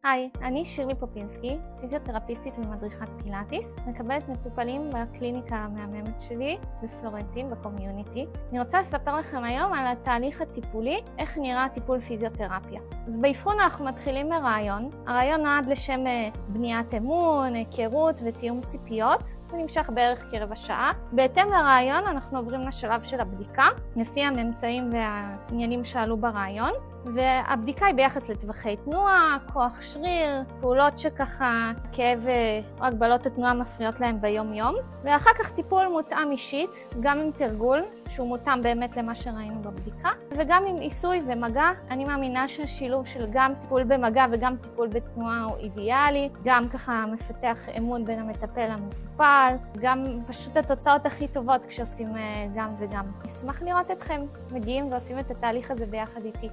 היי, אני שירלי פופינסקי, פיזיותרפיסטית ומדריכת פילאטיס, מקבלת מטופלים בקליניקה המהממת שלי בפלורנטין בקומיוניטי. אני רוצה לספר לכם היום על התהליך הטיפולי, איך נראה טיפול פיזיותרפיה. אז באבחון אנחנו מתחילים מרעיון. הרעיון נועד לשם בניית אמון, היכרות ותיאום ציפיות. הוא נמשך בערך כרבע שעה. בהתאם לרעיון אנחנו עוברים לשלב של הבדיקה, לפי הממצאים והעניינים שעלו ברעיון. והבדיקה היא ביחס לטווחי תנועה, כוח שריר, פעולות שככה כאב או הגבלות התנועה מפריעות להם ביום-יום. ואחר כך טיפול מותאם אישית, גם עם תרגול, שהוא מותאם באמת למה שראינו בבדיקה, וגם עם עיסוי ומגע. אני מאמינה שהשילוב של גם טיפול במגע וגם טיפול בתנועה הוא אידיאלי, גם ככה מפתח אמון בין המטפל למטופל, גם פשוט התוצאות הכי טובות כשעושים גם וגם. אשמח לראות אתכם מגיעים ועושים את התהליך הזה ביחד איתי.